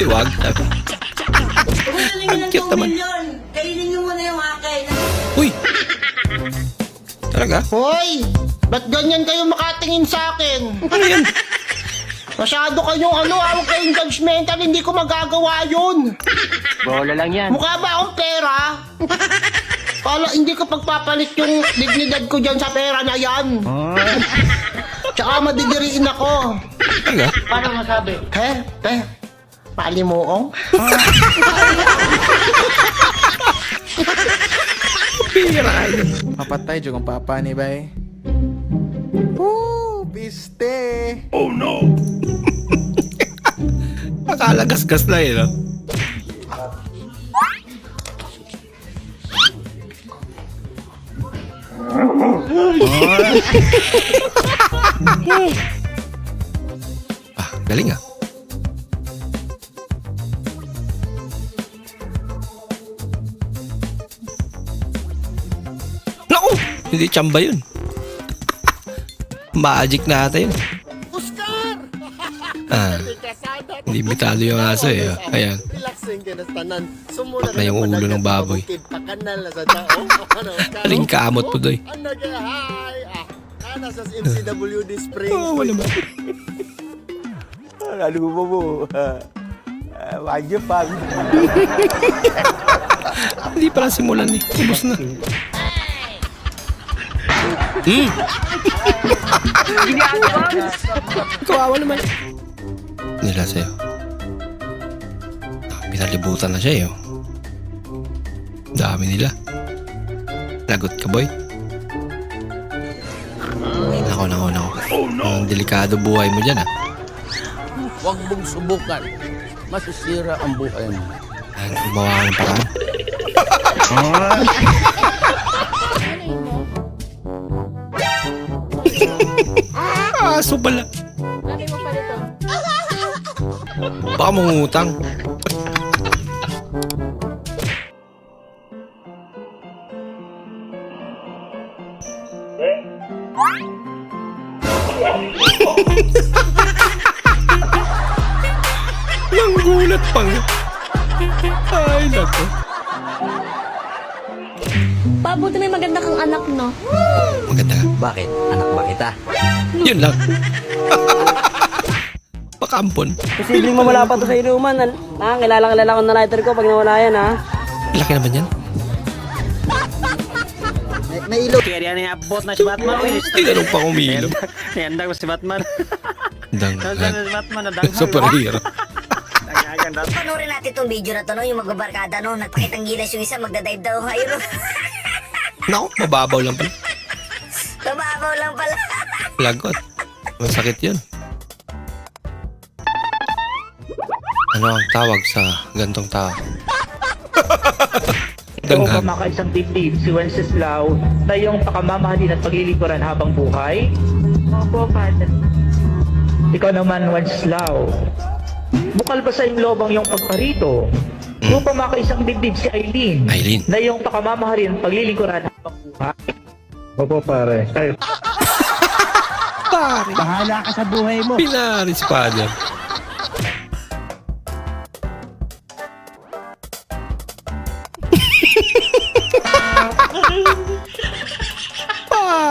Wag. Ang cute naman. Kainin nyo muna yung akin. Uy! Talaga? Hoy! Ba't ganyan kayo makatingin sa akin? Ano yan? Masyado kayong huwag kayong judgmental, hindi ko magagawa yun. Bola lang yan. Mukha ba akong pera? Kala hindi ko pagpapalit yung dignidad ko dyan sa pera na yan. Tsaka madidiriin ako. Talaga? Paano masabi? Palimuong? Pira kayo. Mapatay dyan kung papa ni bay. Piste. Oh no! Akala gas-gas na eh, no? Galing ah. Naku! Hindi tsamba yun. Magic na ata yun. Oscar! Hindi mitado yung aso eh. Ayan. Pak na yung ulo ng baboy. Aling kamot po doy. Nasa MCWD Springs. Oh, wala ba? Ano mo? Wagyo pang. Hindi pala simulan eh. Ubus na. Kawawa naman. Nila sa'yo. Pinalibutan na siya eh. Dami nila. Lagot ka boy. Nako. Ang delikado buhay mo dyan ah. Huwag mong subukan. Masisira ang buhay mo. Ayan, gumawa ka ng paraan. Aso pala. Baka mangungutang. Nang gulat pa nga. Ay, nako. Pabuti may maganda kang anak, no? Maganda ka. Bakit? Anak ba kita? Yun lang. Pakampon. Posibleng mawala pa to sa inuman. Kilala ko na lighter ko pag nawala yan, ha? Laki naman yan. May ilo. Kaya yan yung abot na si Batman. Hindi na nung pang umilo. Nandang si Batman. Danghan. Batman na Superhero. Panoorin natin itong video na to, no? Yung magbabarkada, no? Nagpakitang gilas yung isa, magdadive daw. Ayun, no? Naku, mababaw lang pala. Kababaw lang pala. Lagot. Masakit yun. Ano ang tawag sa gantong tao? Danghan. Ikaw makaisang dibdib si Wenceslao na iyong pakamamahalin at paglilingkuran habang buhay? Opo, Father. Ikaw naman, Wenceslao. Bukal ba sa iyong lobang iyong pagparito? Ikaw pa makaisang dibdib si Aileen na iyong pakamamahalin at paglilingkuran habang buhay? Opo, pare. Pare. Bahala ka sa buhay mo. Pinaris father.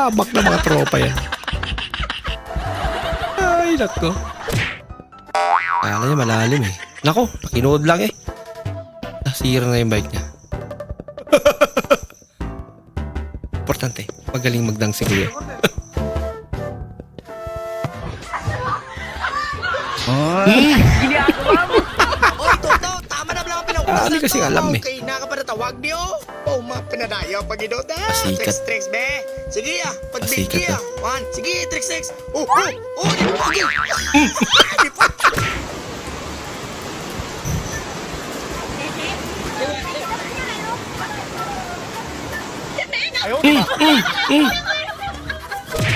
Bak na mga tropa yan. Ay, nako. Kala niya malalim eh. Nako, nakinood lang eh. Nasira na yung bike niya. Importante, magaling magdang si Kuya. Oy, Toto, tama na lang ang pinag-usapan. Ano kasi alam eh. Okay, nakaparatawag niyo. Oh, pinadayaw pag inuda. Pasikat. Tricks, be. Sige Pasikat pagbigay ah. Sige, tricks. Okay.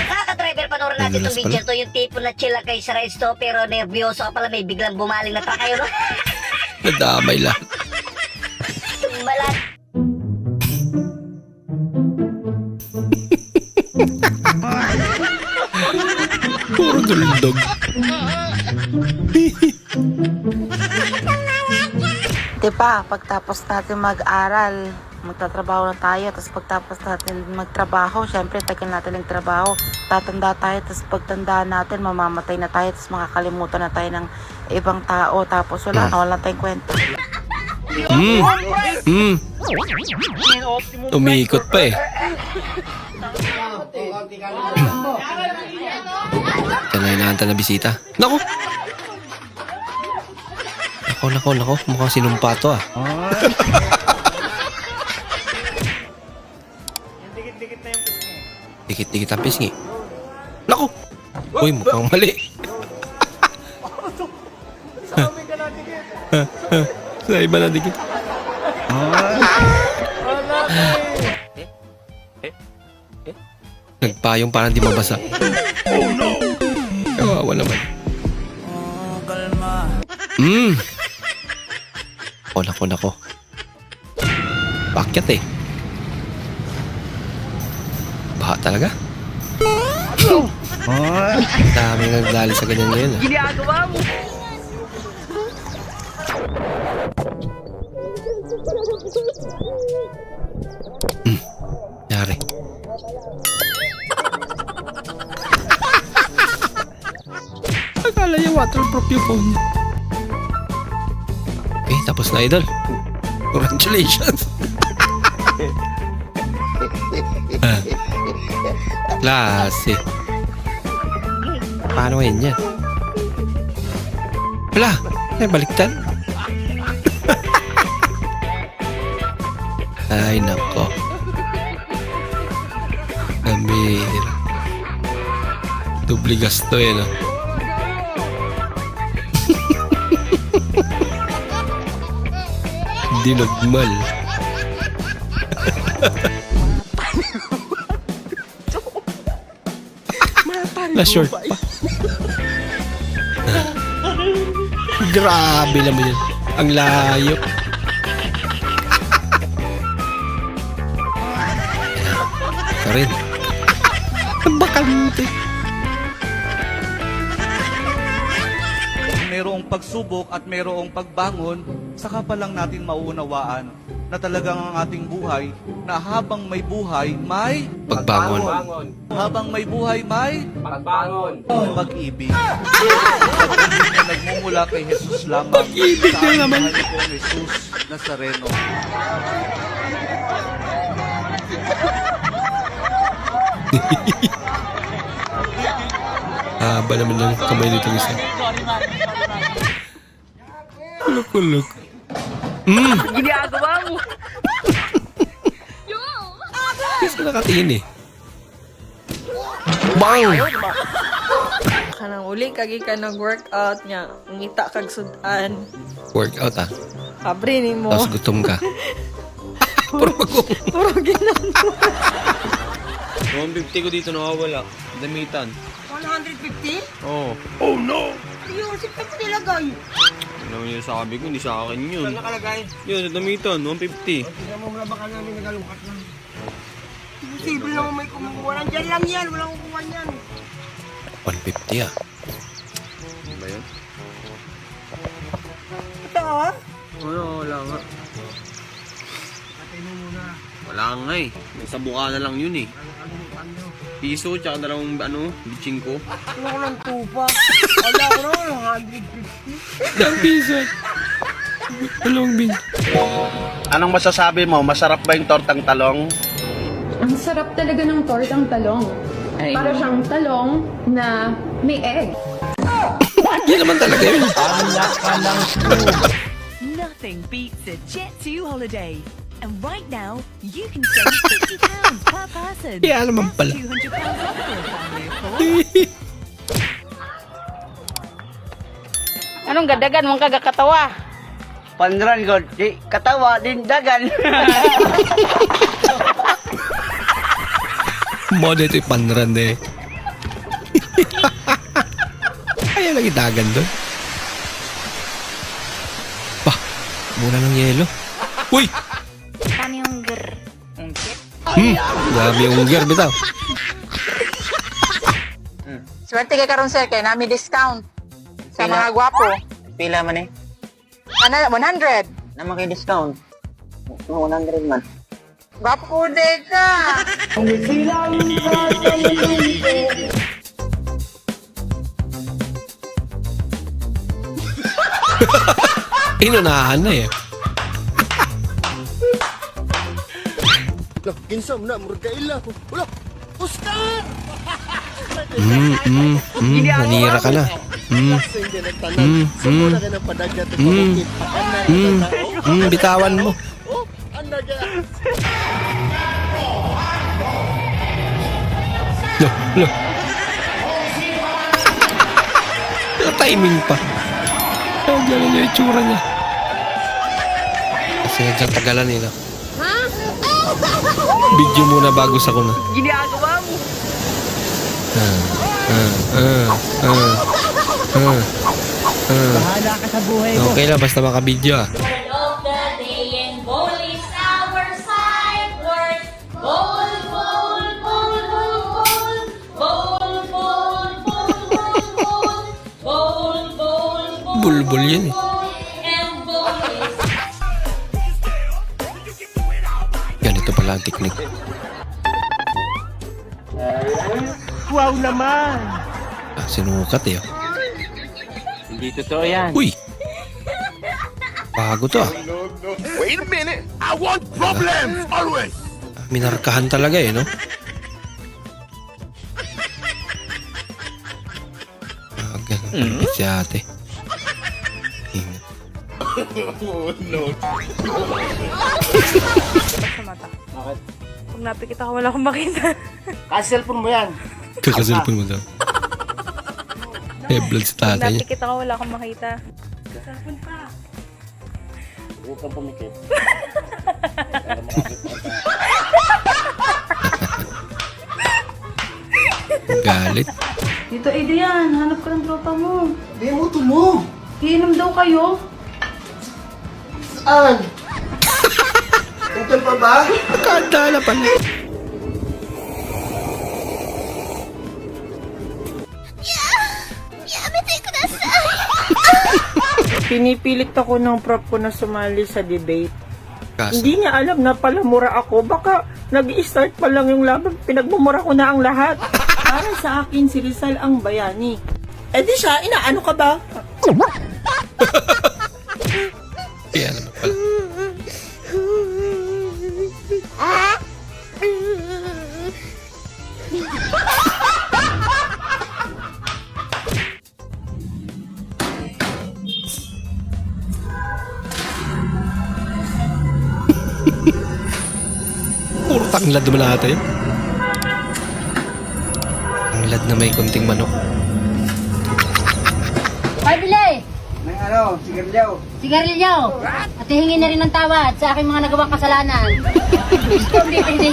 Nakaka-driver, panoorin natin itong video to. Yung tipo na chill kay sa ride stop, pero nervyoso ka pala, may biglang bumaling na truck kayo, no? Nadamay lahat. Tumbalan. Puro duldog. Diba, pagtapos natin mag-aral, magtatrabaho na tayo, tapos pagtapos natin magtrabaho, syempre tagal natin ng trabaho, tatanda tayo, tapos pagtanda natin, mamamatay na tayo, tapos makakalimutan na tayo ng ibang tao, tapos wala tayong kwento. Umiikot pa eh. Ito na inaantay na bisita. Nako! Nako. Mukhang sinumpa to ah. Dikit-dikit ang pisngi. Nako! Uy, mukhang mali. Sa iba na dikit. Nagpayong parang di mabasa. Oh no! Kawawa naman. Nako. Pakyat eh. Baha talaga. Daming nagdali sa ganyan ngayon. Ginagawa mo! Yari. Akala niya waterproof yung phone. Okay, tapos na idol. Congratulations. Klase. Paano ngayon yan? Wala, baliktad. Ay, nako. Kamira. Dubli gasto eh, no? Hindi nagmal. Na-short pa. Grabe naman yun. Ang layo. Ito rin. Ang bakante. Mayroong pagsubok at mayroong pagbangon, saka pa lang natin mauunawaan na talagang ang ating buhay, na habang may buhay, may Pagbangon. Habang may buhay, may pagbangon. Pag-ibig. Pag-ibig na nagmumula kay Jesus lamang. Pag-ibig na naman. Sa ating mahal Jesus Nazareno. Haba naman ng kamay nito isa. Kulok. Ginagawa mo! Kasi nakatingin eh. Bang! Kanang uli kagi ka nag-workout niya. Ngita kag sudan. Workout ah. Kabri ni mo. Tapos gutom ka. Puro bagong. Puro ginagawa. 150 ko dito nakawala. Damitan. 150? Oo. Oh no! Yung sipit ko nilagay. Ano yung sabi ko, hindi sa akin yun. Saan nakalagay? Yun, sa damitan, 150. Tignan mo muna baka namin nagalungkat lang. Imposible naman may kumukuha. Nandyan lang yan, walang kukuha yan. 150 ah. Ano ba yun? Ito oh. Ano, wala nga. Wala nga eh. Nasa buka na lang yun eh. Piso, tsaka dalawang bitching ko. Wala ko ng tupa. Wala ko naman, 150. Dang piso. Talong bin. Anong masasabi mo? Masarap ba yung tortang talong? Ang sarap talaga ng tortang talong. Para siyang talong na may egg. Hindi naman talaga yun. Nothing beats a Jet2 holiday. And right now, you can save £50 per person. Yeah, naman pala. £200 off for a family of 4. Anong gadagan mong kagakatawa? Panran god, di katawa din dagan. Moda ito yung panran eh. Kaya lagi dagan doon. Bah, mura ng yelo. Uy! Kami yung Grabe yung ungger, bitaw. Swerte kay karon sir, kay nami discount sa mga gwapo. Pila man eh. 100. Naman kay discount. 100 man. Gwapo po ka. Inunahan na eh. Kinsam na, murkaila. Wala, Oscar! Nanira ka na. Bitawan mo. Lo. Timing pa. Ang gano'n yung itsura niya. Kasi nagsang tagalan nila. Video muna bago sa kuna. Ginagawa mo. Bahala ka sa buhay mo. Okay lang, basta makabidyo ah. Bulbul yun eh. Ganito pala ang teknik. Wow naman. Sinukat eh. Hindi totoo yan. Uy! Bago to ah. Wait a minute! I want problems, always! Minarkahan talaga eh, no? Ganun. Si ate. Ingat. Bakit? Pag napikit ako, wala akong makita. Ka-cellphone mo yan. Kakasilpon mo daw. Blood sa tatay niya. Napikit ako, wala akong makita. Cellphone pa. Huwag kang pumikit. Galit. Dito, Adrian, hanap ka ng tropa mo. Di mo ito mo! Iinom daw kayo. Saan? Nandiyan pa ba? Nakadala pala. Pinipilit ako ng prop ko na sumali sa debate. Kaso, Hindi niya alam na palamura ako. Baka nag-i-start pa lang yung laban. Pinagmumura ko na ang lahat. Para sa akin, si Rizal ang bayani. Eh di siya, inaano ka ba? kaya naman pala. Puro tanglad naman natin. Tanglad na may konting manok. Ay, Bilay! May ano, sigarilyo. Sigarilyo! At hingin na rin ng tawad sa aking mga nagawang kasalanan. Gusto hindi pwede.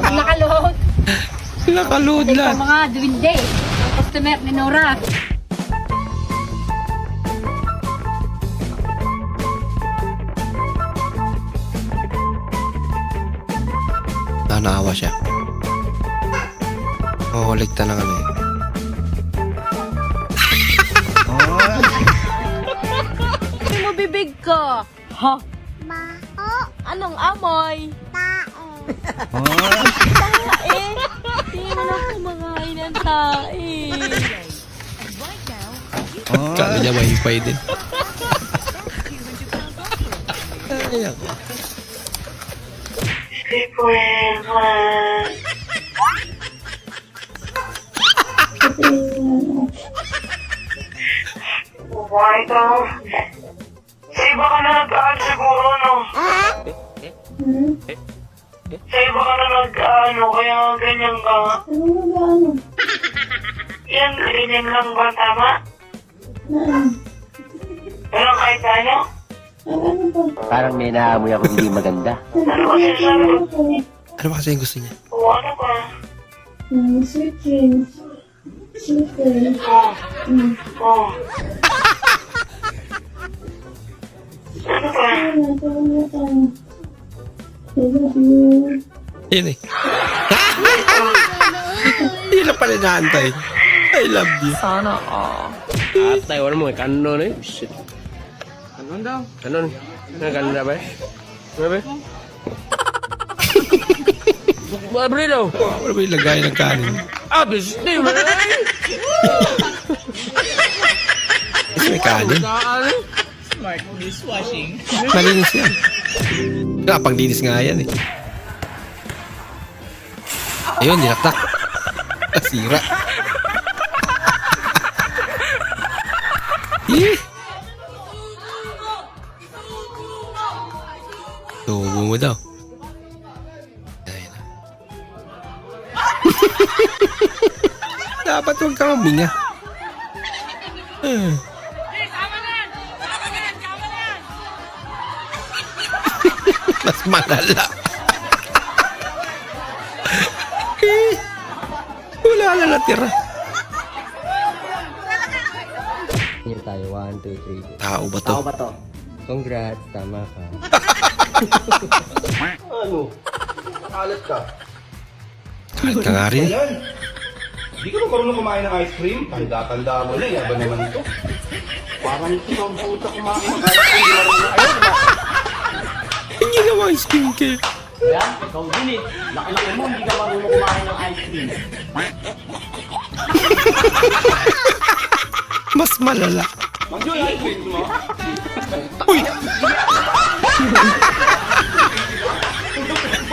Nakaluhod. Nakaload Ito lang. mga duwinde. Ang customer ni Nora. Naawa siya. Kukulikta na kami. Hindi mo bibig ko. Ha? Anong amoy? Tae. Hindi mo na kumakain ng tae. Kala niya mahipay din. Ayan. Sa iba ka na nag-aan siguro, no? Sa iba ka na nag-ano, kaya ganyan ka. Yan, ganyan lang ba, tama? Pero kahit ano? Parang may naamoy ako hindi maganda. Ano kasi sabi ko? Ano ba kasi yung gusto niya? O ano ka? Oh. Ano ka? Yun eh. Hindi na pala inaantay. I love you. Sana all. Atay, wala mo. Kanon eh. Shit. Kanon daw. Kanon. Kanon na ba? Ano ba? Mabri daw. Ano ba yung lagay ng kanin? Abis, di mo na. Kasi may kanin. Smart dishwashing. Malinis yan. Paglinis nga yan eh. Ayun, nilaktak. Sira. Tubo mo daw. Ayun na. Dapat huwag kang huminga. Mas malala. Wala na natira. Here tayo. 1, 2, 3. Tao ba to? Congrats, tama ka. Ano? Nakalat ka. Kahit ka nga rin. Hindi ka ba marunong kumain ng ice cream? Tanda-tanda mo na, yaba naman ito. Parang ito ang puta kumain ng ice cream. Hindi marunong ayun, diba? Hindi naman ice cream kayo. Yan, ikaw din eh. Laki-laki mo, hindi ka marunong kumain ng ice cream. Mas malala. Manjo, yung ice cream mo? Uy!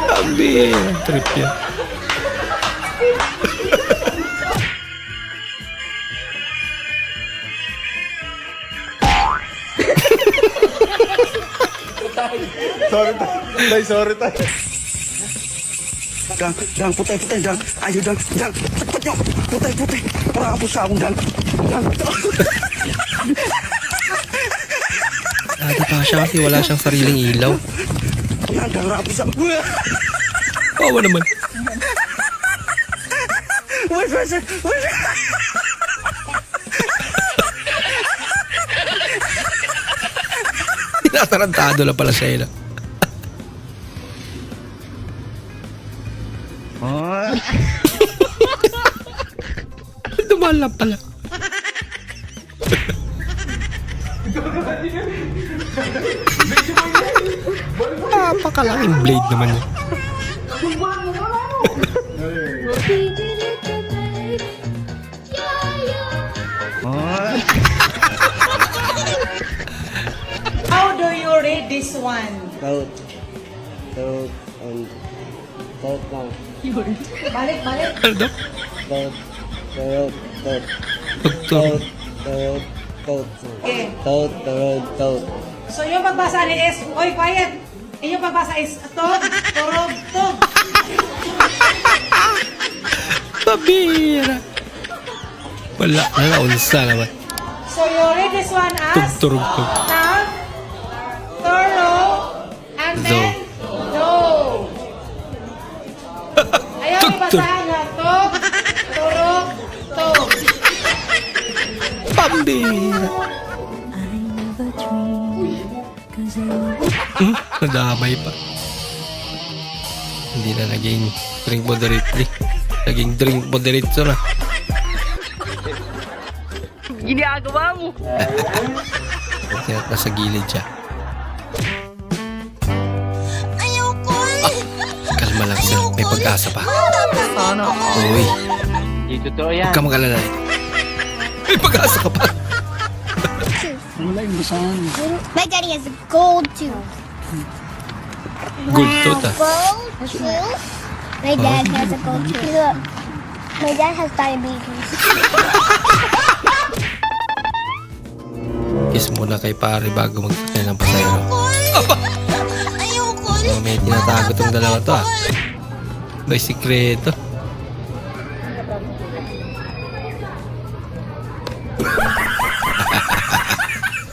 Sabi, trip yan. Sorry tayo. Dang, putay, dang. Ayo, dang. Cepat nyo. Putay. Para kapos sa akong, dang. Dati pa siya kasi wala siyang sariling ilaw. Yan, dang, rapos sa akong. Bawa naman. Wait. Tinatarantado lang pala siya yun. Dumaan lang pala. Napakalaking blade naman yun. How do you read this one?Tout lang. Balik. Ano daw? Tout. Doktor. Okay. Tout. So yung pagbasa ni is, oy, quiet. Yung pagbasa is, tog. Pabira. Wala. Unsa naman. So you read this one as, Tugturog. tag, toro, and then, do. Ayaw ibasahan na, tog, toro, tog. Pambira. Nadamay pa. Hindi na naging drink moderately. Naging drink moderator na. Ginagawa mo. Kaya nasa gilid siya. Kalma lang sir. May pag-asa pa. Uy. Hindi totoo yan. Huwag ka mag-alala. May pag-asa ka pa. My daddy has a gold tooth. Good tooth ah. Gold tooth? My dad has a gold tooth. Look. My dad has diabetes. Kiss muna kay pare bago magsakay ng pasayro. Oh, may tinatago tong dalawa to ah. May sikreto.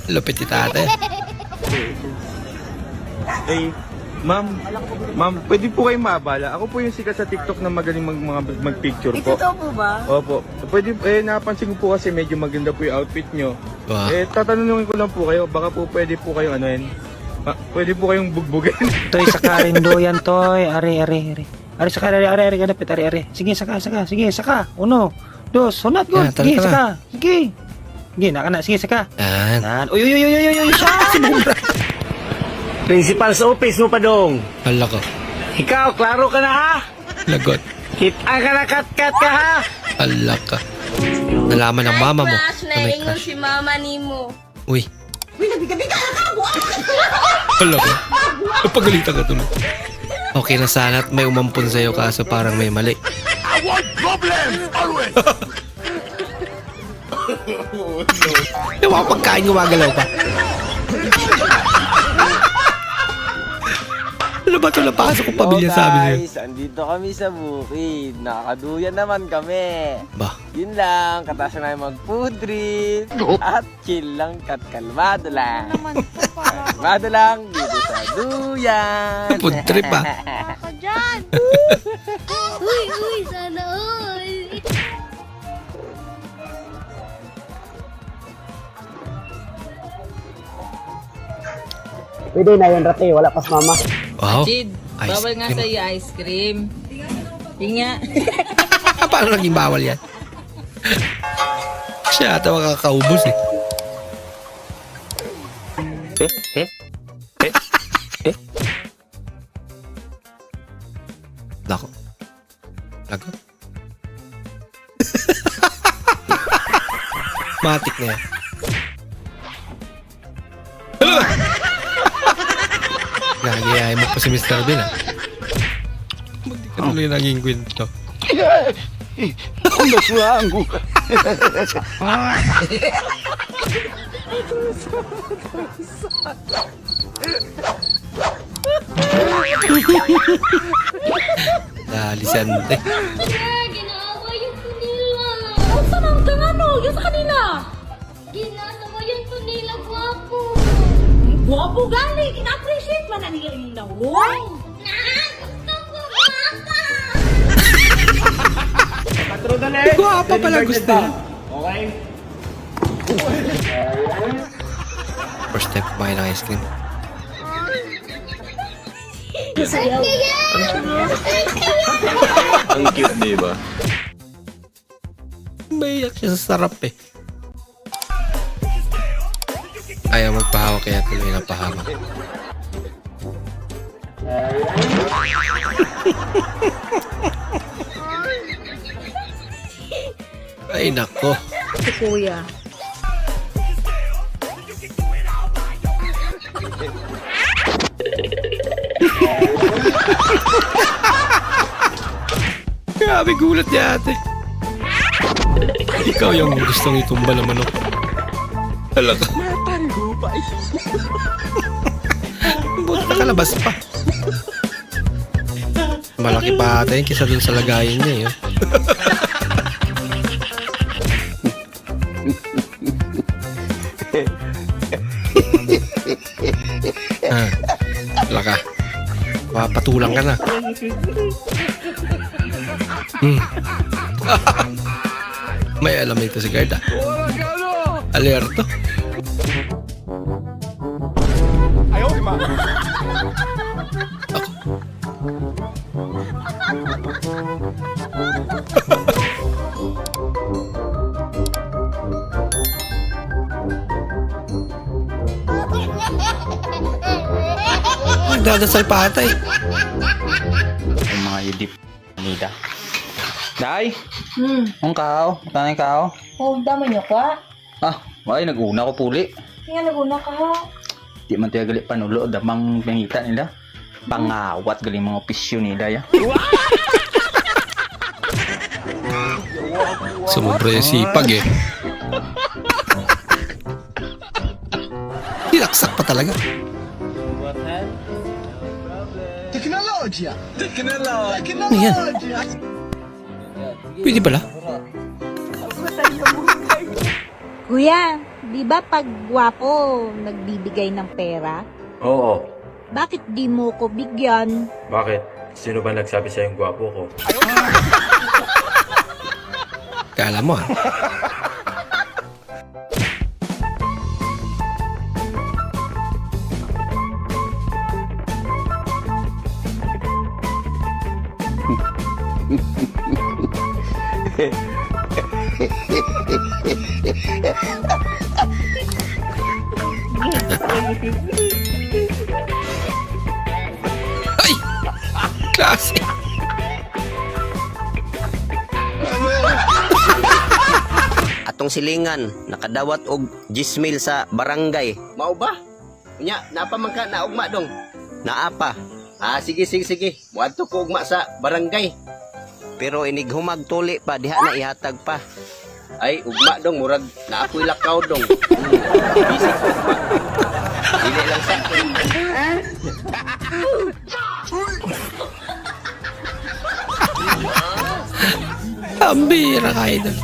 Lupit ni tate. Ma'am, pwede po kayo maabala. Ako po yung sikat sa TikTok na magaling mag-picture po. Ito po ba? Opo. Pwede, napansin ko po kasi medyo maganda po yung outfit nyo. Wow. Tatanungin ko lang po kayo, baka po pwede po kayo pwede po kayong bugbugin. Toy, sakarin do yan, Toy. Ari. Ari, saka, ari, ganapit, ari. Sige, saka. Sige, saka. Uno, Dos, sunat ko. Yan, tara, Sige, tara. saka. Sige. Sige, naka na. Sige, saka. Yan. Yan. Uy, uy, uy, uy, uy, uy, siya! Principal sa office mo pa dong. Hala ko. Ikaw, klaro ka na ha? Lagot. Hit-an ka na kat-kat ka ha? Hala ka. Nalaman ng mama mo na may crush. si mama ni mo. Uy. Hala ka. Napagalitan ka tuloy. Okay na sana at may umampun sa'yo kaso parang may mali. I want problems always. Yung mga pagkain gumagalaw pa. Ano ba ito napasok kong pamilya sabi niyo? Guys, andito kami sa bukid. Nakakaduyan naman kami. Ba? Yun lang, katas na mag-food trip. At chill lang at kalmado lang. Kalmado lang dito sa duyan. Food trip ah. Ako dyan. Uy, sana all. Pwede na yun, Rate. Wala pas mama. Wow. Jid, Ice bawal nga cream. sa'yo ice cream. Tinga. Paano naging bawal yan? Siya ata makakaubos eh. Nako. Lagot. Matik na yan. Nagayahin mo pa si Mr. Bill ah. Hindi ka tuloy naging kwento. Dalisante. Ginaawayan ko nila. Saan ang tangano? Yung sa kanila. Ginaawayan ko nila, gwapo. Guwapo gali. Ina-appreciate man na nila yung naway. Gusto ko, gwapo. Guwapa pala gusto. Okay? First time kumain ng ice cream. Ang cute, di ba? Maiyak siya sa sarap eh. Ayaw magpahawa kaya tuloy na pahamak. Ay nako. Si kuya. Grabe gulat niya ate. Ikaw yung gustong itumba ng manok. Talaga. Buti nakalabas pa. Malaki pa ata yun kisa dun sa lagayin niya yun. Ah, wala ka. Papatulang ka na. May alam ito si Garda. Alerto. Ayaw, di ba? Magdadasal pa ata eh. Ang mga idip. Nida. Day! Ang kao? Tanay kao? Oh, damo niyo ka? Ah, ay, nag-una ko puli. Kaya naguna ka ha? Di man tayo gali panulo. Damang pangita nila. Pangawat gali mga opisyo nila ya. Sumubra yung sipag eh. Tinaksak pa talaga. Teknolojia! Teknolojia! Ano yan? Pwede pala? Kuya, di ba pag gwapo, nagbibigay ng pera? Oo. Bakit di mo ko bigyan? Bakit? Sino ba nagsabi sa'yong gwapo ko? Kala mo ah. Ay! Klase! Atong silingan, nakadawat og 10 mil sa barangay. Mao ba? Nya, napa man ka na ugma dong? Naapa. Sige. Muadto ko ugma sa barangay. Pero inighumag tuli pa, diha na ihatag pa. Ay, ugma dong, murag na ako'y lakaw dong. Bisik ko ugma. Dili lang sa Ambira ka, idol.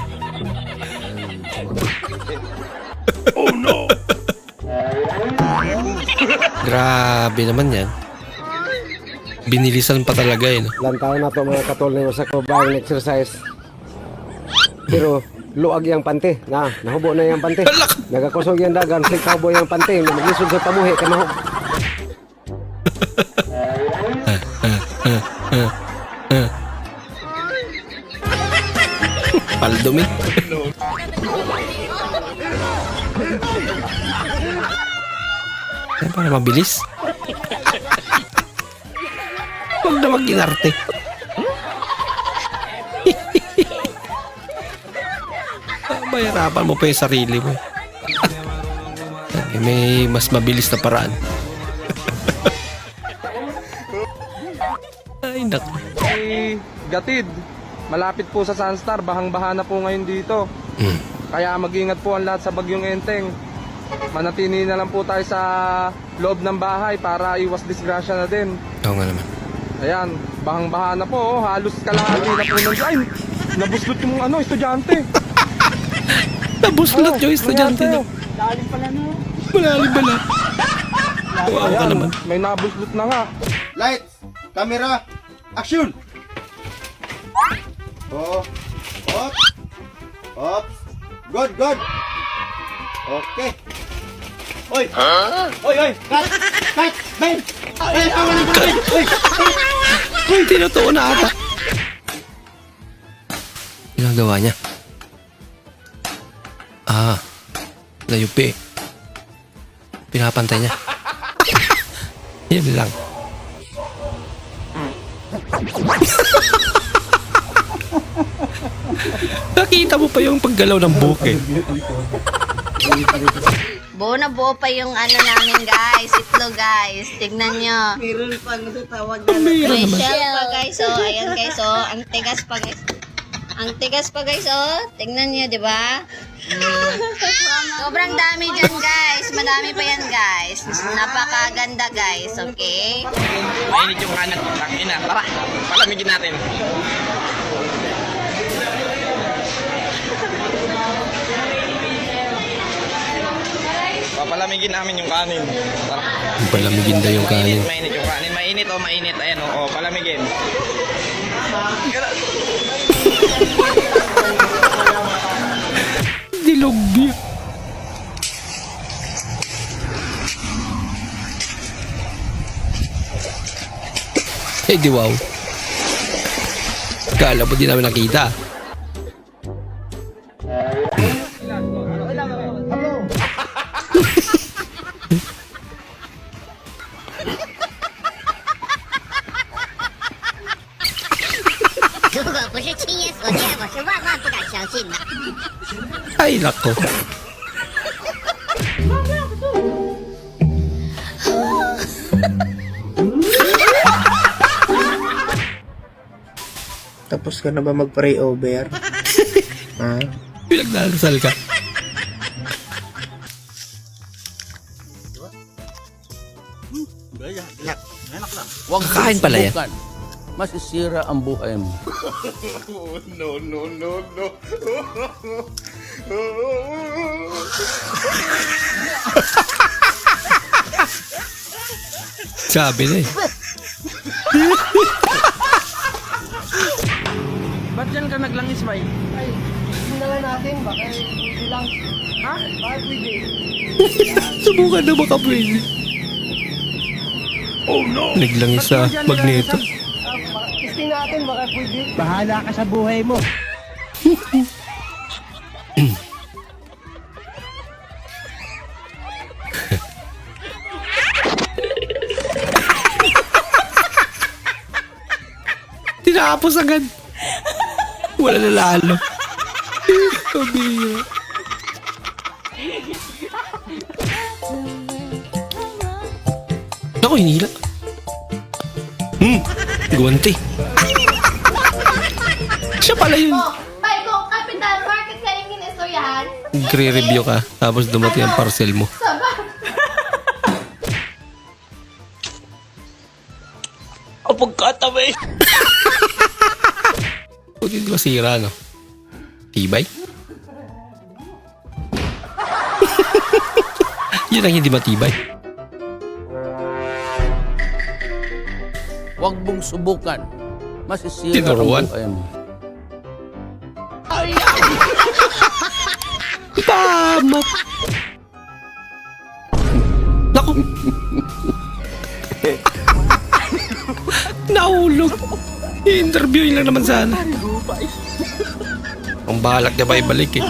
Oh no! Grabe naman yan. Binilisan pa talaga eh. No? Lantaw na to mga katulong sa kubang exercise. Pero luag yang pante. Nahubo na yang pante. Nagakusog yung dagan. Si cowboy yung pante. Maglisod sa tamuhi. Kanahog. Paldumi. Para mabilis. Huwag na mag-inarte. Bayarapan mo pa yung sarili mo. May mas mabilis na paraan. Ay, naku. Gatid, malapit po sa Sunstar, bahang-baha na po ngayon dito. Kaya mag-ingat po ang lahat sa bagyong Enteng. Manatili na lang po tayo sa loob ng bahay para iwas disgrasya na din. Oo nga naman. Ayan, bahang-baha na po, halos kalahati na po ng ay, nabuslot yung estudyante. Nabuslot yung estudyante na. Lalim pala na. Malalim pala. Wow ka naman. May nabuslot na nga. Lights, camera, action! Oh, op, good. Okay. Oy! Oy! Cut! Ben! Uy, tinutuon na ata. Ginagawa niya. Layupi. Pinapantay niya. Yan lang. Nakita mo pa yung paggalaw ng buke. Buo na buo pa yung namin guys, itlog guys. Tignan nyo. Meron pang natawag May shell pa guys, oh. Ayan guys, oh. Ang tigas pa guys. Ang tigas pa guys, oh. Tignan nyo, di ba? Sobrang dami dyan guys. Madami pa yan guys. Napakaganda guys, okay? Mainit yung kanan. Tangina. Tara, palamigin natin. Papalamigin namin yung kanin. Tara. Palamigin daw yung kanin. Mainit yung kanin. Mainit. Ayan, palamigin. Dilugbi. Di wow. Kala mo di namin nakita. Ay, nako. Tapos ka na ba mag-pray over? Ha? Pinagdadasal ka. Huwag Kakain pala yan. subukan. Masisira ang buhay mo. No. Sabi na eh. Ba't dyan ka naglangis, Bay? Ay, hindi na lang natin. Baka hindi lang. Ha? Baka pwede. Subukan na baka pwede. Oh no! Naglangis sa magneto. Testing natin, baka pwede. Bahala ka sa buhay mo. Tinapos agad. Wala na lalo. Kabira. Naku, hinila. Guwanti. Siya pala yun. Bay, kung kapital, bakit ka rin ginistoryahan? Nagre-review ka, tapos dumating ang parcel mo. O pagkatabi. Buti di masira, no? Tibay? Yun ang hindi matibay. Huwag mong subukan. Masisira Tinuruan. ang buhay mo. Tama! Naku! Nahulog! I-interviewin lang naman sana. Ang balak niya ba ibalik eh.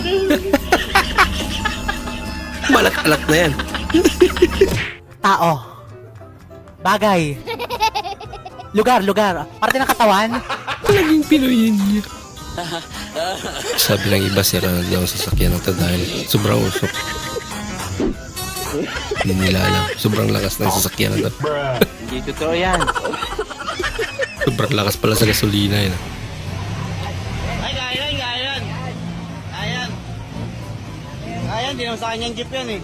Balak-alak na yan. Tao. Bagay. Lugar. Parte ng katawan. Laging Pinoy niya. Sabi lang iba sira na daw sa sasakyan ng dahil sobrang usok. Hindi nila alam. Sobrang lakas ng sasakyan na daw. Hindi totoo yan. Sobrang lakas pala sa gasolina yun. Ay, Ayan, di naman sa kanyang jeep yan eh.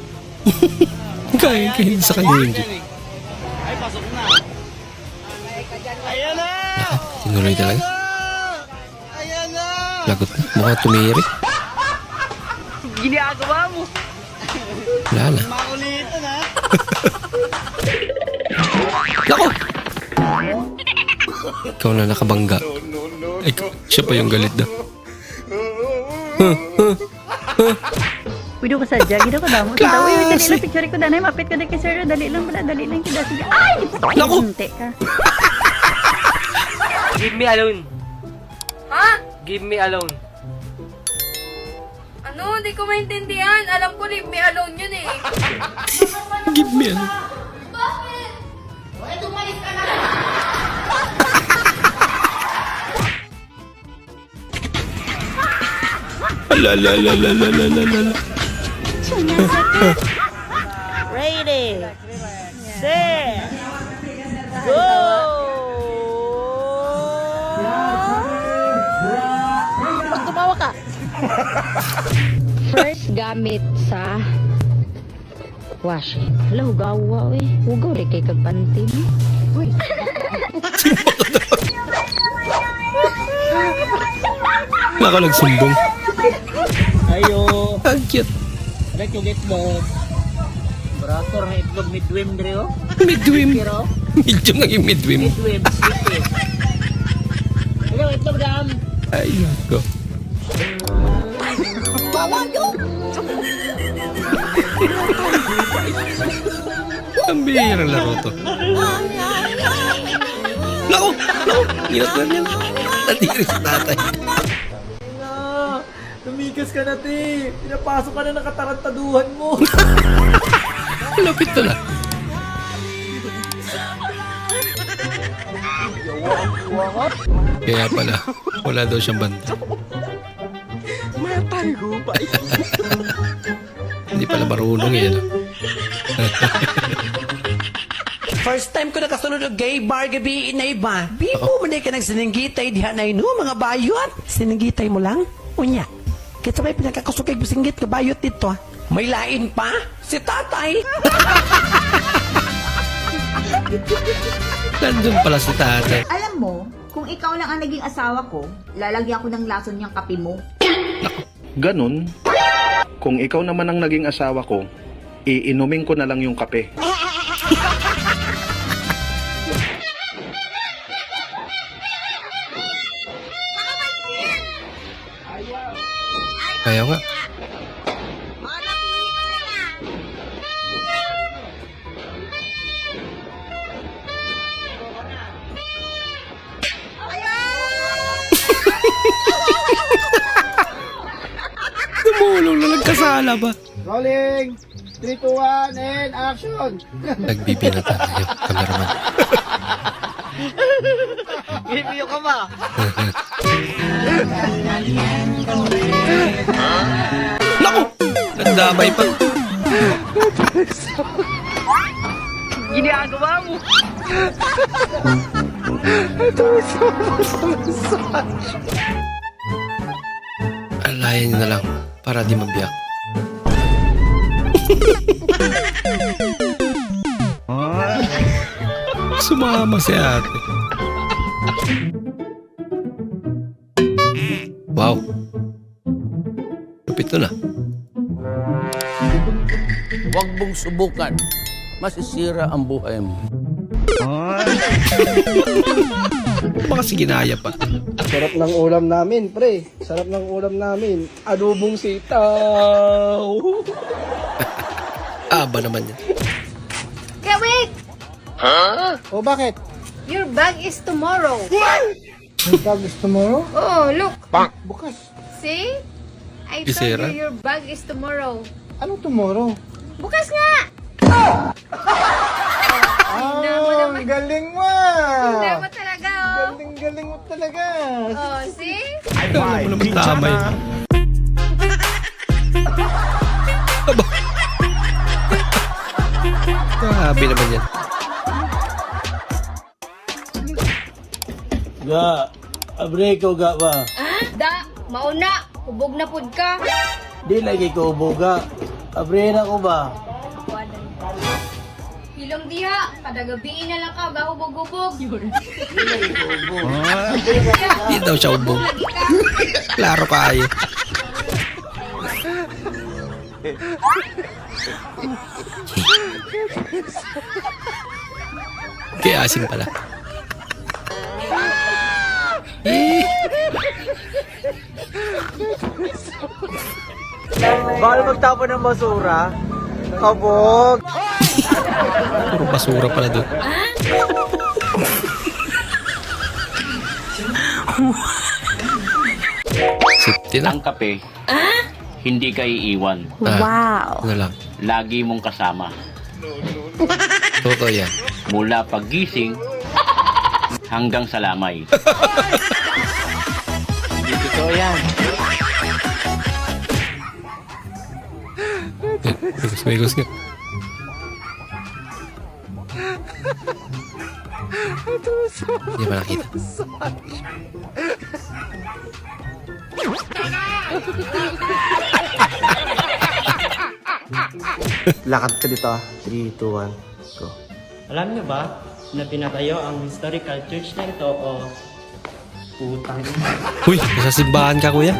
Kaya sa kanya yung jeep. Ay, pasok na. Ayan na! Tinuloy talaga. Ayan na! Lagot na. Mukhang tumiri. Ginagawa mo! Wala na. Makulitan ha! Nako! Ikaw na nakabangga. Ay, siya pa yung galit daw. Pwede ko sadya, gino ko damo. Kita, uy, dali lang picture ko danay, mapit ko na kay sir, dali lang kita. Sige. Ay! Naku! Hinte ka. Give me alone. Ha? Give me alone. Ano? Hindi ko maintindihan. Alam ko, leave me alone yun eh. Give me ano? Bakit? Uy, tumalis ka na. Ala. Ready. Set. Go. Pag tumawa ka. First gamit sa washing. Hala, hugawa eh. Hugaw rin kay kagpanty mo. Uy. Nako, nagsumbong. Ayo! Ang cute. Dek yung itlog. Brator na itlog midwim dre oh. Midwim. Medyo nga yung midwim. Midwim, sweet. Ikaw itlog dam. Ay, nako. Ang bihirang laro to. Nako! Hirap na yan. Nadiri sa tatay. Tumigas ka na, te. Pinapasok ka na ng katarantaduhan mo. Lapit na lang. Kaya pala, wala daw siyang banta. Hindi pala marunong eh. No? First time ko nakasunod ng gay bar gabi na iba. Bibo mo na ka nagsininggitay diha na ino, mga bayot. Sininggitay mo lang? Unya. Kita may pinakakusukay businggit ka bayot dito. May lain pa? Si tatay. Nandun pala si tatay. Alam mo, kung ikaw lang ang naging asawa ko, lalagyan ko ng lason niyang kape mo. Ganon. Kung ikaw naman ang naging asawa ko, iinumin ko na lang yung kape. Kaya nga. Kasala ba? Rolling! 3, 2, 1, and action! Nagbibinata tayo, cameraman. Review ka ba? Naku! Nagdamay pa. Ginagawa mo! Alayan niyo na lang para di mabiyak. Sumama si ate. Wow. Lupit na. Huwag mong subukan. Masisira ang buhay mo. Baka si ginaya pa. Sarap ng ulam namin, pre. Sarap ng ulam namin. Adobong sitaw. Aba naman yan. Okay, wait! O bakit? Your bag is tomorrow. May bag is tomorrow? Oh, look. Bukas. See? I told Isera? you your bag is tomorrow. Anong tomorrow? Bukas nga! Ah, galing mo! Hindi mo talaga, oh. Galing mo talaga. Oh, see? Alam mo naman tama yun. Aba. Grabe naman yan. Ga, abre ko ga ba? Da, mauna. Hubog na pud ka. Di lagi ko uboga. Abre na ko ba? Hilong diha, kada gabi na lang ka, gahubog-hubog. Hindi daw siya ubog. Klaro kayo. Kaya asim pala. Bawal magtapon ng basura. Kabog. Puro basura pala doon. Safety na. Ang kape, hindi ka iiwan. Wow. Ano lang. Lagi mong kasama. Totoo yan. Mula paggising hanggang sa lamay. Totoo yan. Migos nga. Hindi ba nakita? Lakad ka dito. 3, 2, 1, go. Alam niyo ba na pinatayo ang historical church na ito o putang ina? Uy, nasa simbahan ka, kuya.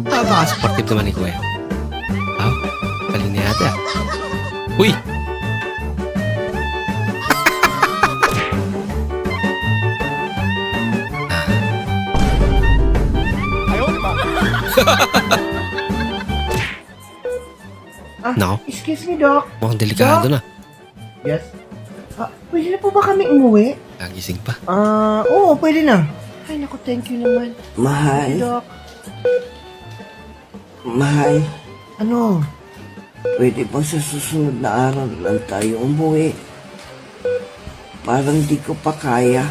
Baka supportive naman ni kuya. Ah, galing niya ata. Uy! Nako, Excuse me, Doc. mukhang delikado na. Yes? Pwede na po ba kami umuwi? Nagising pa. Oo, pwede na. Ay, naku, thank you naman. Mahal. Thank you, Doc. Mahal, Ano? pwede ba sa susunod na araw lang tayo umuwi? Parang di ko pa kaya.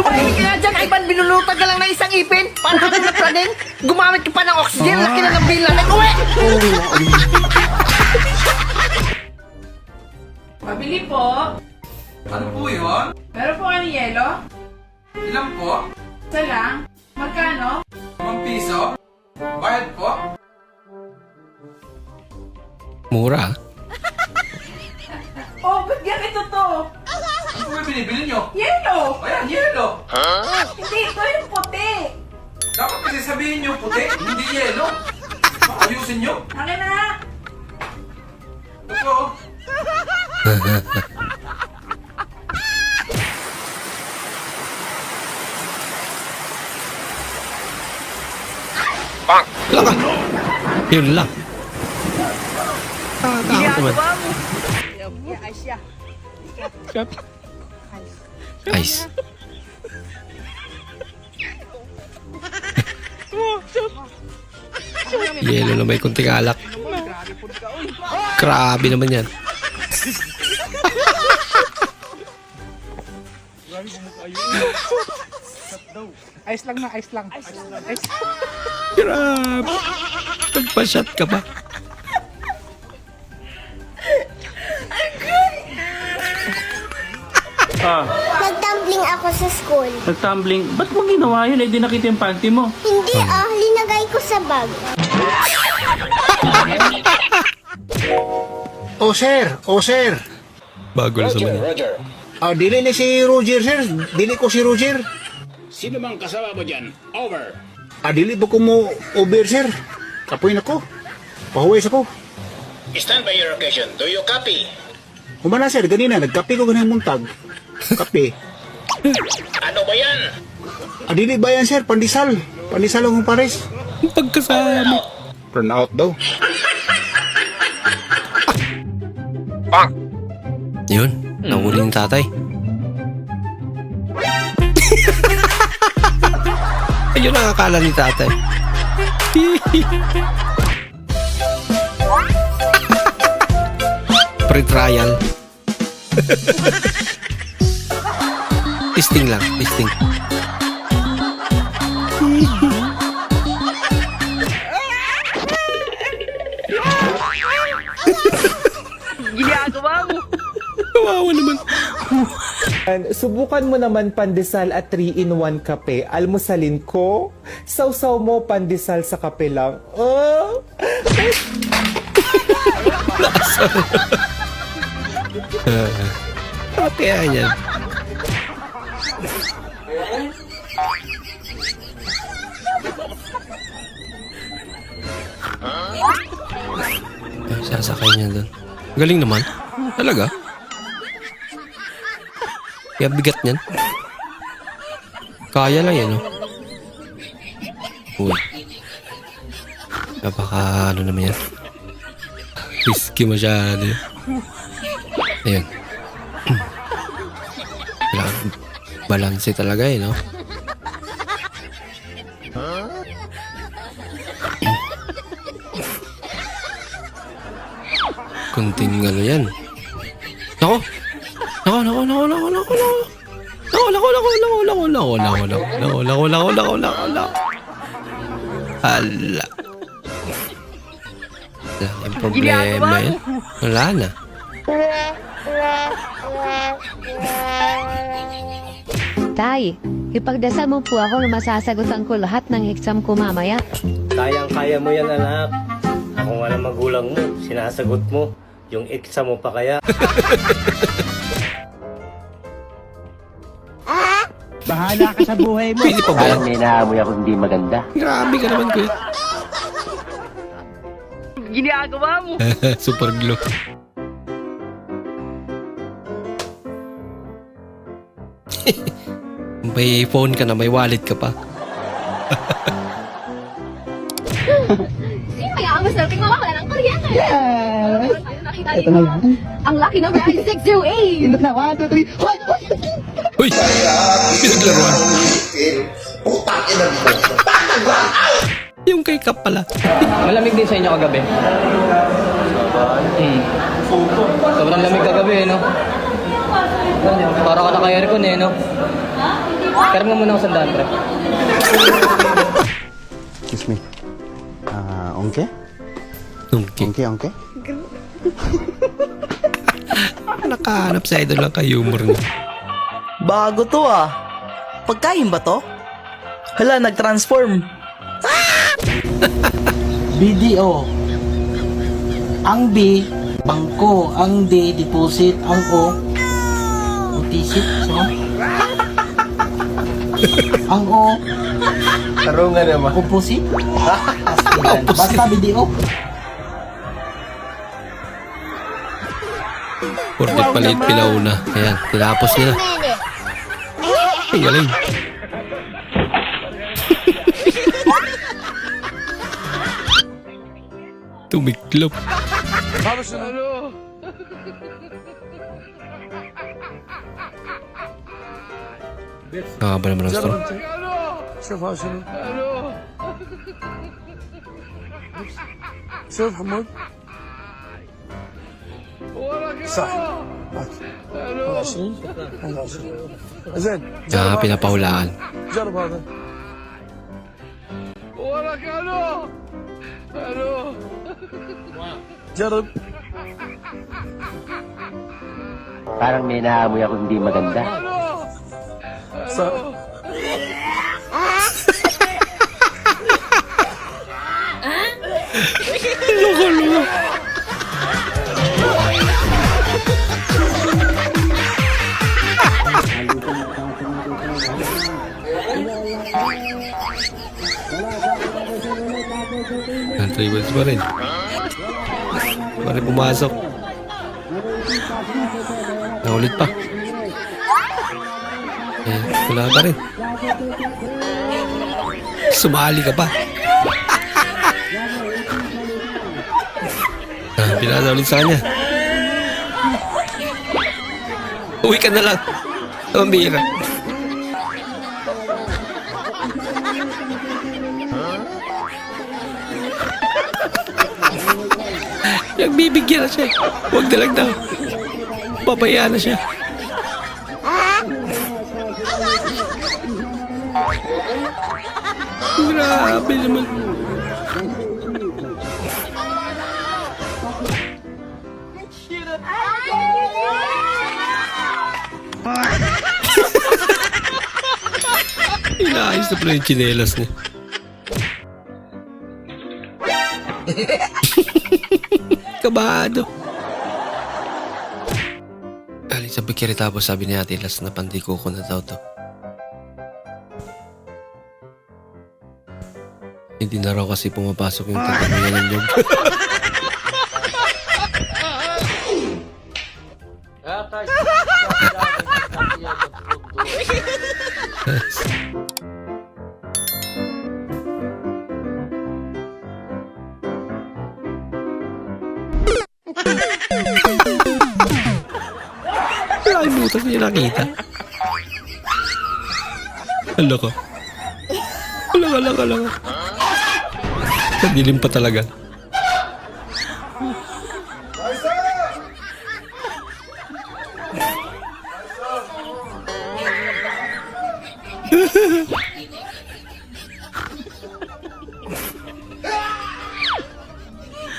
Ay, kaya dyan, Ivan, binulutan ka lang ng isang ipin. Para ka na praning. Gumamit ka pa ng oxygen. Laki na ng bilang. Nag-uwi! Pabili po. Ano po yun? Meron po kayo yelo? Ilan po? Isa lang. Magkano? 5 piso? Bayad po? Mura. Oh, ba't ganito to? Ano po yung binibili nyo? Yelo! Ayan, yelo! Hindi, ito yung puti. Dapat kasi sabihin nyo puti, hindi yelo. Ayusin nyo. Akin na. Ito. Wala ka. Yun lang. Takot naman. Ice. Yelo na may kunting alak. Grabe naman yan. Ice lang na, ice lang. Ice. Grabe. Nagpa-shot ka ba? Nagtumbling ako sa school. Nagtumbling? Ba't mo ginawa yun? Eh, di nakita yung panty mo. Hindi linagay ko sa bag. Oh sir, Bago na sa mga. Dili ni si Roger sir, dili ko si Roger. Sino mang kasama mo dyan? Over. Dili ba ko mo over sir? Kapoy na ko. Pahuwis ako. Stand by your occasion. Do you copy? Humana sir, ganina, nagkape ko ganang muntag. Kape. Ano ba yan? Dili ba yan sir, pandisal. Pandisal akong pares. Pagkasama. Turn out daw. Yun, nahuli yung tatay. Ayun ang akala ni tatay. Pre-trial. Testing lang, testing. Ginagawa mo. Kawawa naman. Subukan mo naman pandesal at 3-in-1 kape. Almusalin ko. Sausaw mo pandesal sa kape lang. Oh! Okay, yan. Sasakay niya doon. Galing naman. Talaga? Kaya bigat niyan. Kaya lang yan, oh. Uy. Napaka ano naman yan. Risky masyado. Ayan. Balanse talaga eh, no? Kunting ano yan. Nako! Hala. Yung problema yan. Wala na. Tay, ipagdasal mo po ako na masasagutan ko lahat ng exam ko mamaya. Kayang-kaya mo yan, anak. Ako nga ng magulang mo, sinasagot mo. Yung exam mo pa kaya. Bahala ka sa buhay mo. Pili pa ba yan? May naamoy ako hindi maganda. Grabe ka naman, kuya. Ginagawa mo. Super glue. May phone ka na, may wallet ka pa. Kaya ang masarap yung mawawala ng kuryente. Ito na yan. Ang laki ng ay 608. Indot na, 1, 2, 3. Uy! Pinaglaruan. Yung kay Kap pala. Malamig din sa inyo kagabi. Sobrang lamig kagabi, no? Para ka naka-aircon eh, no? Pero mo muna ako sandaan, pre. Excuse me. Ongke? Ongke? Nakahanap sa idol lang ka-humor niya. Bago to ah. Pagkain ba to? Hala, nag-transform. BDO. Ang B, bangko. Ang D, deposit. Ang O, utisit. So, ang O, Tarungan naman. opposite. Basta BDO. Porket palit pinauna. Ayan, tinapos niya na. Ay, galing. Tumiklop. Vamos na. Nakaba naman ang straw. شوف حمود صح 20 زين Pinapahulaan. جرب هذا ولك الو الو جرب Parang may naamoy ako hindi maganda. صح Loko. Tribals pa rin. Pa rin pumasok. Naulit pa. Wala pa rin. Sumali ka pa. Pinasa ulit sa kanya. Uwi ka na lang. Pambira. Nagbibigyan na siya. Huwag na lang daw. Pabayaan na siya. Grabe naman. Inaayos na pala yung tsinelas niya. Kabado. Aling sa bikiri tapos sabi ni Ate Las na pandiko ko na daw to. Hindi na raw kasi pumapasok yung tatanungan ng job. Ay, butas niya nakita. Hala ka. Hala. Nadilim pa talaga.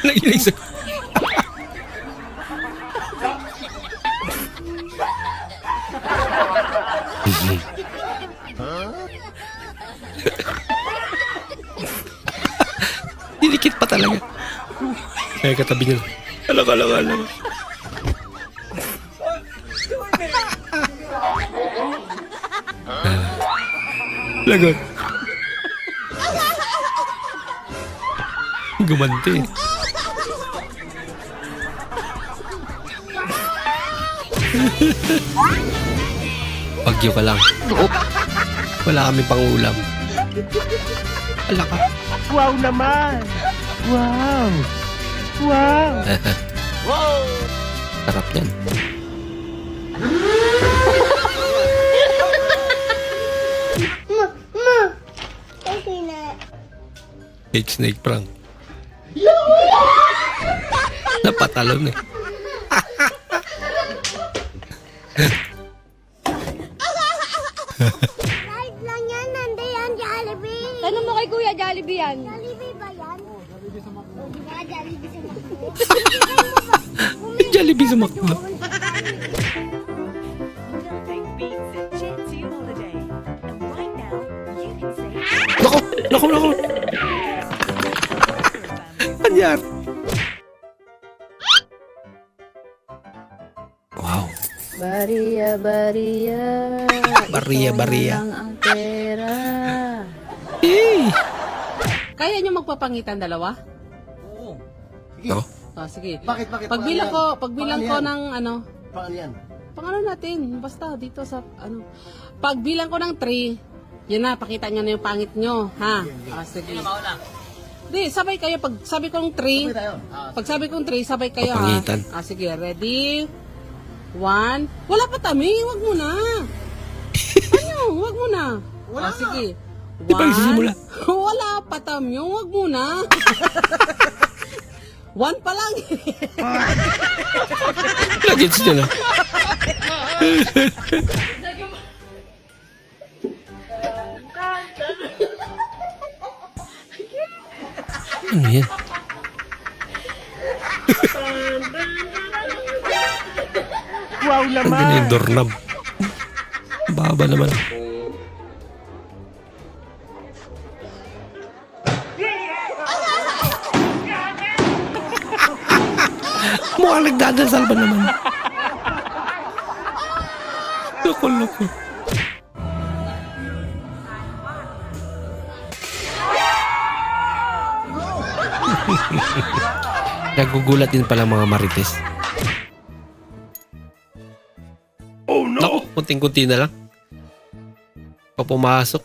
Nagilig sa... Dinikit pa talaga. Kaya katabi niya. Hala. Lagot. Gumanti. Bagyo ka lang. Wala kami pang ulam. Ala ka. Wow naman! Wow! Sarap yan. Okay na. Fake snake prank. Napatalon eh. Kahit lang yan, nandiyan Jollibee. Tanong mo kay Kuya, Jollibee yan. Jollibee ba yan? Jollibee sa Macdo. Jollibee sa Macdo. Jollibee sa Macdo. Naku. Anyar. Wow. Baria. Baria. Lang ang pera. Kaya niyo magpapangitan dalawa? No? Oh, sige. Bakit? Pagbilang ko ng ano, Pangalan. pangano natin, basta dito sa ano. Pagbilang ko ng 3, yun na, pakita nyo na yung pangit nyo, ha? Sige. Di, sabay kayo. Pag sabi kong 3, sabay kayo, ha? Papangitan. Sige, ready? 1. Wala pa tami, wag mo na. Ano? Wag mo na. Sige. Di ba nagsisimula? Wala patamyo, wag muna. 1 pa lang. Lagits nyo na. Ano yan? Wow Ang ganda yung doorknob. Baba naman. Mukhang nagdadasal ba naman? Loko-loko. Nagugulat din pala mga marites. Oh no! Naku, kunting-kunti na lang. Pa pumasok.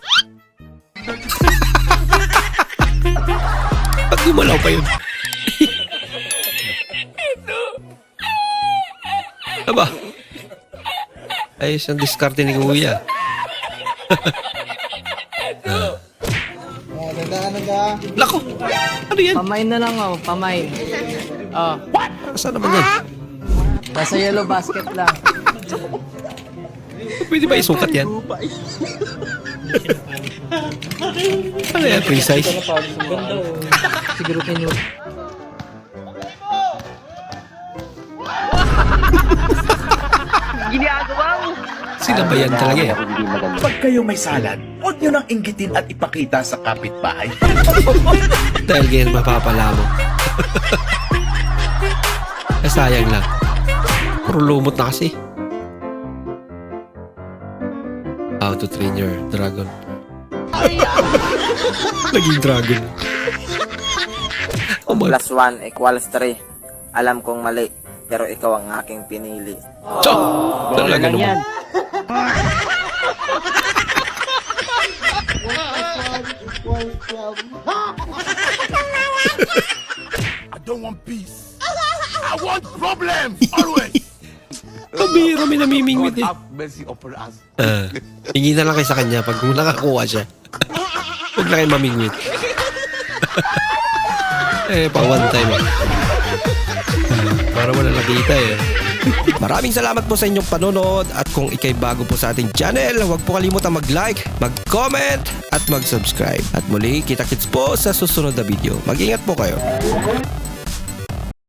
Pag gumalaw pa yun. Aba? Ayos ang diskarte ni Kuya. Lako! Ano yan? Pamain na lang oh, pamain. Oh. What? Saan naman yan? Nasa yellow basket lang. Pwede ba isukat yan? Ano yan? Precise? Siguro kayo. Ginagawa mo. Sila ba yan talaga yan? Pag kayo may salad, huwag nyo nang inggitin at ipakita sa kapitbahay. Dahil ganyan mapapala mo. Eh, sayang lang. Puro lumot na kasi. How to train your dragon. Naging dragon. Oh my. Plus 1 equals 3. Alam kong mali, pero ikaw ang aking pinili. Talaga naman. I don't want peace. I want problems, always. Pabiro, may namimingwit eh. Mercy upon us. Hingi na lang kayo sa kanya pag nakakuha siya. Huwag na kayo mamingwit. Pa one time eh. Para wala nakita eh. Maraming salamat po sa inyong panonood at kung ikay bago po sa ating channel, huwag po kalimutan mag-like, mag-comment at mag-subscribe. At muli, kita-kits po sa susunod na video. Mag-ingat po kayo.